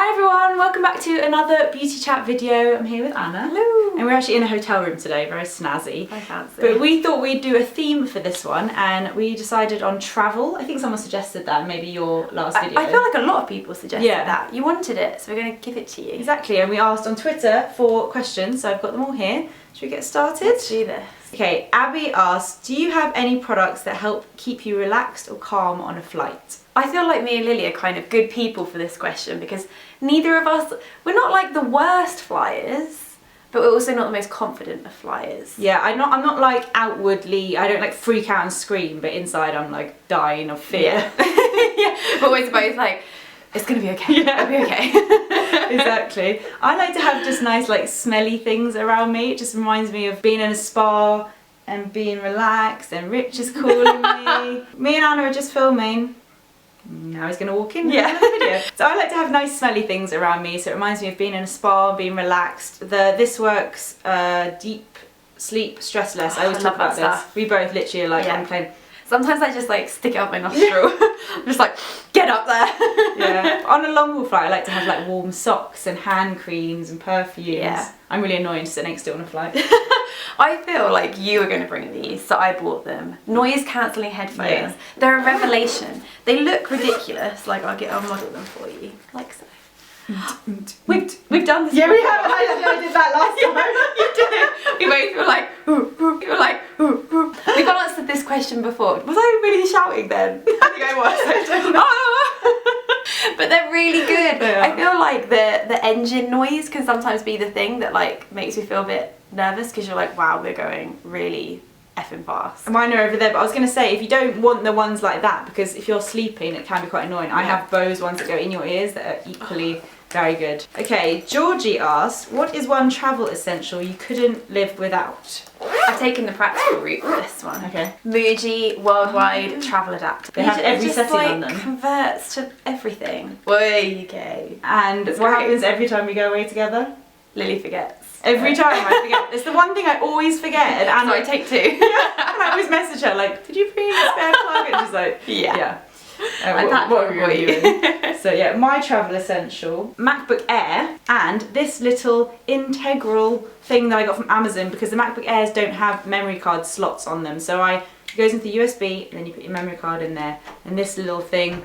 Hi everyone, welcome back to another beauty chat video. I'm here with Anna. Hello. And we're actually in a hotel room today, very snazzy. I fancy. But we thought we'd do a theme for this one and we decided on travel. I think someone suggested that, maybe your last video. I feel like a lot of people suggested that. You wanted it, so we're going to give it to you. Exactly, and we asked on Twitter for questions, so I've got them all here. Should we get started? Let's do this. Okay, Abby asked, do you have any products that help keep you relaxed or calm on a flight? I feel like me and Lily are kind of good people for this question because neither of us, we're not like the worst flyers, but we're also not the most confident of flyers. Yeah, I'm not like outwardly, I don't like freak out and scream, but inside I'm like dying of fear. Yeah. Yeah. But we're both like, it's gonna be okay. Yeah. It'll be okay. Exactly. I like to have just nice like smelly things around me. It just reminds me of being in a spa and being relaxed, and Rich is calling me. Me and Anna are just filming. Now he's going to walk in yeah. and the video. So I like to have nice smelly things around me, so it reminds me of being in a spa, being relaxed. The This Works Deep Sleep Stress Less. I always talk about this. We boboth literally are like on the plane. Sometimes I just like stick it up my nostril. I'm just like, get up there. Yeah. On a long haul flight I like to have like warm socks and hand creams and perfumes. Yeah. I'm really annoying to sit next to on a flight. I feel like you were going to bring these, so I bought them. Noise cancelling headphones. Yeah. They're a revelation. They look ridiculous. Like I'll model them for you, like so. We've done this. Yeah, before. we have. I did that last time. You did. We both were like, ooh, ooh. We were like, ooh, ooh. We've answered this question before. Was I really shouting then? I think I was. Oh. But they're really good. I feel like the engine noise can sometimes be the thing that like makes me feel a bit nervous because you're like, wow, we're going really effing fast. Mine are over there, but I was going to say, if you don't want the ones like that, because if you're sleeping it can be quite annoying. I have Bose ones that go in your ears that are equally very good. Okay, Georgie asked, what is one travel essential you couldn't live without? I've taken the practical route for this one. Okay. Muji Worldwide Travel Adapter. They have every setting like, on them. Converts to everything. Way okay. And what happens every time we go away together? Lily forgets. Every time I forget. It's the one thing I always forget. And so I take two. And I always message her like, did you bring a spare plug? And she's like, yeah. What were you doing? So yeah, my travel essential, MacBook Air, and this little integral thing that I got from Amazon, because the MacBook Airs don't have memory card slots on them. So it goes into the USB and then you put your memory card in there, and this little thing,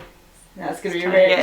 that's going to be Rich.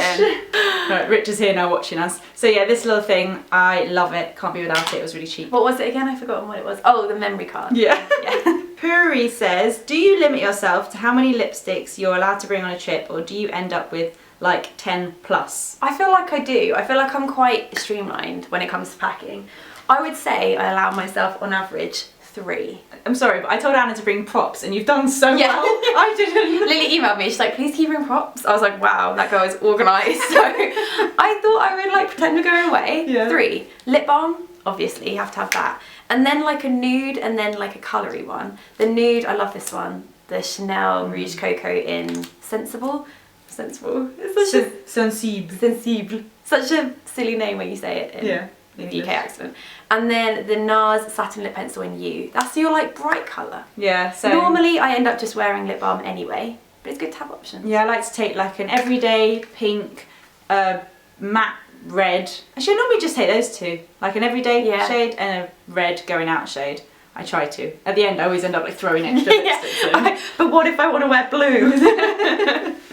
Right, Rich is here now watching us. So yeah, this little thing, I love it. Can't be without it. It was really cheap. What was it again? I've forgotten what it was. Oh, the memory card. Yeah. Yeah. Puri says, do you limit yourself to how many lipsticks you're allowed to bring on a trip, or do you end up with like 10 plus? I feel like I do. I feel like I'm quite streamlined when it comes to packing. I would say I allow myself on average 3. I'm sorry, but I told Anna to bring props and you've done so well. I didn't. Lily emailed me, she's like, please can you bring props? I was like, wow, that girl is organised. So I thought I would like pretend we're going away. Yeah. 3. Lip balm, obviously, you have to have that. And then like a nude and then like a coloury one. The nude, I love this one. The Chanel Rouge Coco in Sensible. Sensible. It's such Sensible. Sensible. Such a silly name when you say it in the UK accent. And then the NARS Satin Lip Pencil in You. That's your like bright colour. Yeah, so normally I end up just wearing lip balm anyway, but it's good to have options. Yeah, I like to take like an everyday pink, matte red. Actually, I normally just take those two. Like an everyday shade and a red going out shade. I try to. At the end I always end up like throwing extra lipsticks in. But what if I want to wear blue?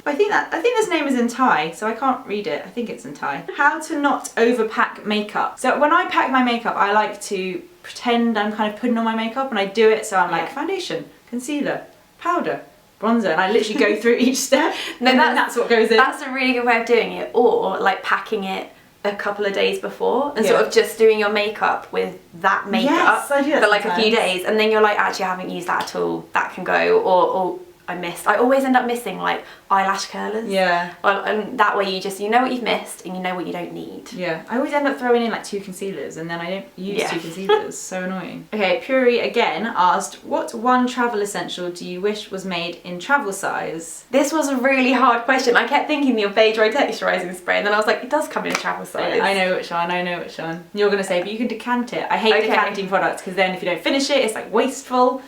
I think this name is in Thai, so I can't read it. I think it's in Thai. How to not overpack makeup. So when I pack my makeup, I like to pretend I'm kind of putting on my makeup, and I do it so I'm like foundation, concealer, powder, bronzer, and I literally go through each step. No, and that's what goes in. That's a really good way of doing it, or like packing it a couple of days before and sort of just doing your makeup with that makeup for like a few days, and then you're like, actually I haven't used that at all, that can go, or I always end up missing like eyelash curlers. Yeah. Well, and that way you know what you've missed and you know what you don't need. Yeah. I always end up throwing in like 2 concealers and then I don't use 2 concealers. So annoying. Okay, Puri again asked, what one travel essential do you wish was made in travel size? This was a really hard question. I kept thinking the Beige Ray texturizing spray, and then I was like, it does come in a travel size. I know which one. You're going to say, but you can decant it. I hate decanting products because then if you don't finish it, it's like wasteful.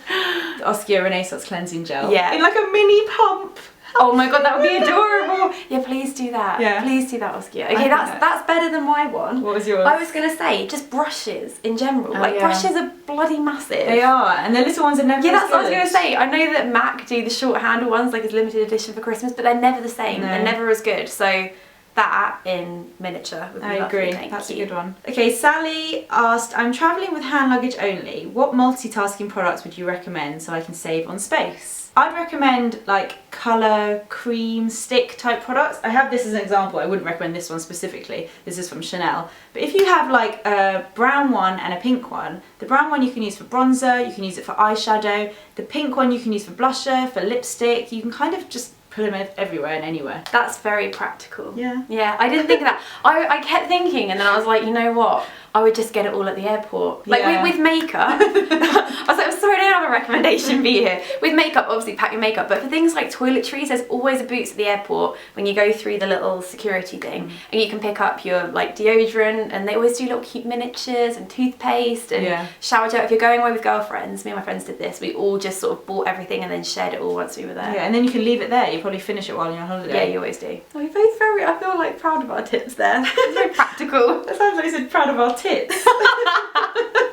Oscar Renaissance cleansing gel. Yeah. In like a mini pump. Oh my god, that would be adorable. Yeah, please do that. Yeah. Please do that, Oscar. Okay, that's better than my one. What was yours? I was going to say, just brushes in general. Brushes are bloody massive. They are, and the little ones are never that's what I was going to say. I know that MAC do the short handle ones, like as limited edition for Christmas, but they're never the same. No. They're never as good. So that in miniature would be lovely. I agree. That's a good one. Okay, Sally asked, I'm travelling with hand luggage only. What multitasking products would you recommend so I can save on space? I'd recommend like colour, cream, stick type products. I have this as an example. I wouldn't recommend this one specifically. This is from Chanel. But if you have like a brown one and a pink one, the brown one you can use for bronzer, you can use it for eyeshadow. The pink one you can use for blusher, for lipstick. You can kind of just put them everywhere and anywhere. That's very practical. Yeah. Yeah, I didn't think of that. I kept thinking, and then I was like, you know what? I would just get it all at the airport. Like with makeup, I was like, I'm sorry, I don't have a recommendation for you here. With makeup, obviously pack your makeup, but for things like toiletries, there's always a Boots at the airport when you go through the little security thing, and you can pick up your like deodorant, and they always do little cute miniatures and toothpaste and shower gel. If you're going away with girlfriends, me and my friends did this. We all just sort of bought everything and then shared it all once we were there. Yeah, and then you can leave it there. You probably finish it while you're on holiday. Yeah, you always do. Oh, you're both very, I feel like proud of our tips there. It's very practical. That sounds like you said proud of our tits.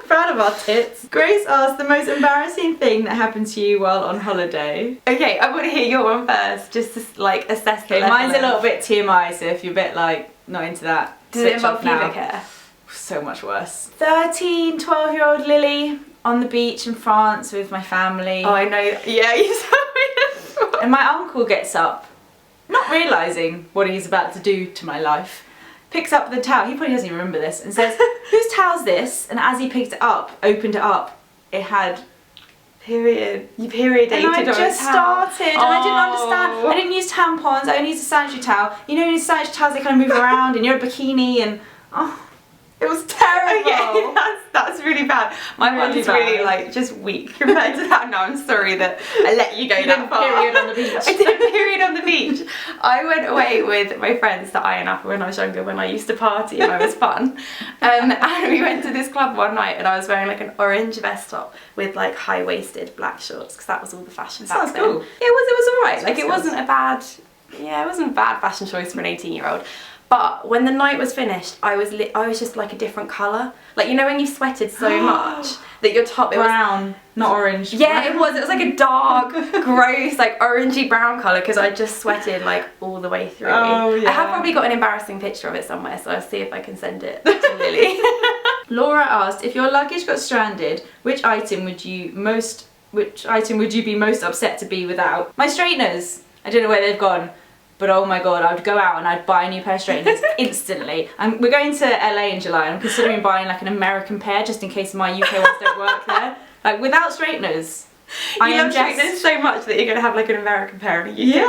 Proud of our tits. Grace asked the most embarrassing thing that happened to you while on holiday. Okay, I want to hear your one first, just to like assess the level. Mine's a little bit TMI, so if you're a bit like not into that, does it involve pubic hair? So much worse. 13, 12-year-old Lily on the beach in France with my family. Oh, I know. Yeah, you saw me. And my uncle gets up, not realising what he's about to do to my life. Picks up the towel, he probably doesn't even remember this, and says, whose towel's this? And as he picked it up, opened it up, it had period. You period dated on a towel. And I just started, and I didn't understand. I didn't use tampons, I only used a sanitary towel. You know, in sanitary towels they kind of move around, and you're in a bikini, and it was terrible. Okay, that's really bad. My one is really like just weak compared to that. No, I'm sorry that I let you go that far. Period on the beach. I did a period on the beach. I went away with my friends to Iron Apple when I was younger, when I used to party and I was fun. And we went to this club one night, and I was wearing like an orange vest top with like high-waisted black shorts, because that was all the fashion back then. Cool. It was alright. Like it wasn't a bad fashion choice for an 18-year-old. But when the night was finished, I was just like a different colour. Like, you know when you sweated so much that your top... Brown, not orange. Yeah, it was like a dark, gross, like orangey brown colour, because I just sweated like all the way through. Oh, yeah. I have probably got an embarrassing picture of it somewhere, so I'll see if I can send it to Lily. Laura asked, if your luggage got stranded, which item would you be most upset to be without? My straighteners. I don't know where they've gone. But oh my god, I would go out and I'd buy a new pair of straighteners instantly. We're going to LA in July, and I'm considering buying like an American pair just in case my UK ones don't work there. Like without straighteners, I love straighteners so much that you're going to have like an American pair and a UK. Yeah,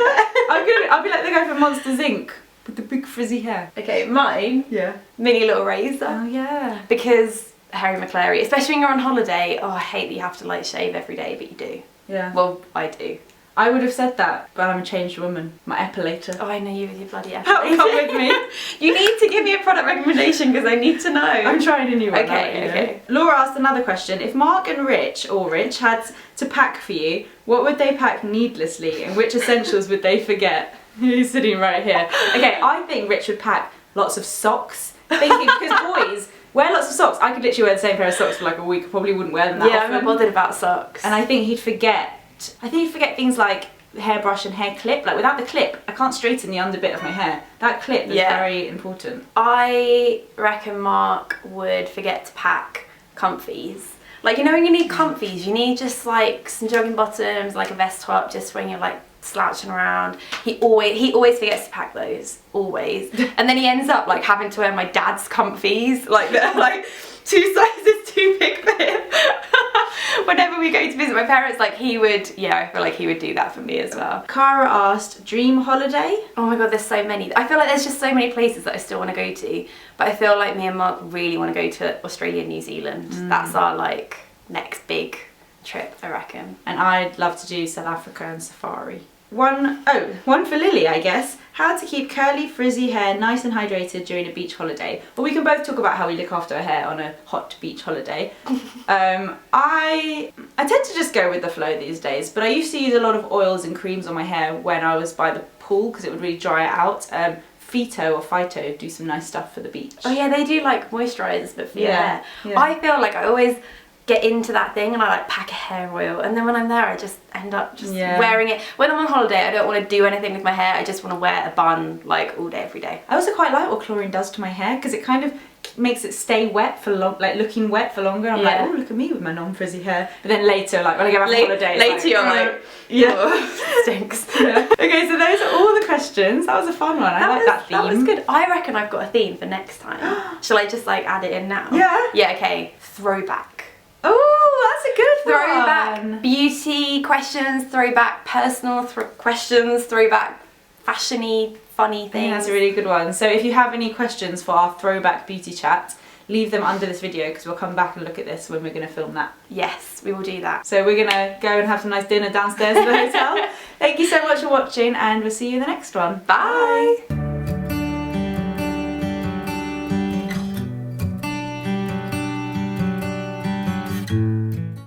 I'll be like the guy from Monsters Inc. with the big frizzy hair. Okay, mine. Yeah. Mini little razor. Oh yeah. Because Harry McClary, especially when you're on holiday, I hate that you have to like shave every day, but you do. Yeah. Well, I do. I would have said that, but I'm a changed woman. My epilator. Oh, I know you with your bloody epilator. Come with me. You need to give me a product recommendation because I need to know. I'm trying a new one. Okay. Laura asked another question. If Mark and Rich had to pack for you, what would they pack needlessly, and which essentials would they forget? He's sitting right here. Okay, I think Rich would pack lots of socks. Thinking, because boys wear lots of socks. I could literally wear the same pair of socks for like a week. I probably wouldn't wear them that often. Yeah, I'm not bothered about socks. And I think he'd forget things like hairbrush and hair clip. Like without the clip, I can't straighten the under bit of my hair. That clip is very important. I reckon Mark would forget to pack comfies. Like, you know when you need comfies, you need just like some jogging bottoms, like a vest top, just when you're like slouching around. He always forgets to pack those, always. And then he ends up like having to wear my dad's comfies, like they're like 2 sizes too big for him. Whenever we go to visit my parents, like he would, I feel like he would do that for me as well. Cara asked, dream holiday? Oh my god, there's so many. I feel like there's just so many places that I still want to go to, but I feel like me and Mark really want to go to Australia and New Zealand. That's our like next big trip, I reckon. And I'd love to do South Africa and safari. one for Lily, I guess. How to keep curly, frizzy hair nice and hydrated during a beach holiday. Well, we can both talk about how we look after our hair on a hot beach holiday. I tend to just go with the flow these days, but I used to use a lot of oils and creams on my hair when I was by the pool because it would really dry it out. Phyto do some nice stuff for the beach. Oh yeah, they do like moisturisers, but for your hair. Yeah. I feel like I always get into that thing and I like pack a hair oil, and then when I'm there I just end up just wearing it. When I'm on holiday I don't want to do anything with my hair, I just want to wear a bun like all day every day. I also quite like what chlorine does to my hair because it kind of makes it stay wet for long, like looking wet for longer. I'm like, oh, look at me with my non-frizzy hair. But then later, like when I go back on holiday, later you're like, stinks. Yeah. Okay, so those are all the questions. That was a fun one. I like that theme. That was good. I reckon I've got a theme for next time. Shall I just like add it in now? Yeah. Yeah. Okay. Throwback. Oh, that's a good throwback one. Beauty questions, throwback personal questions, throwback fashiony, funny things. Yeah, that's a really good one. So if you have any questions for our throwback beauty chat, leave them under this video because we'll come back and look at this when we're going to film that. Yes, we will do that. So we're going to go and have some nice dinner downstairs at the hotel. Thank you so much for watching and we'll see you in the next one. Bye.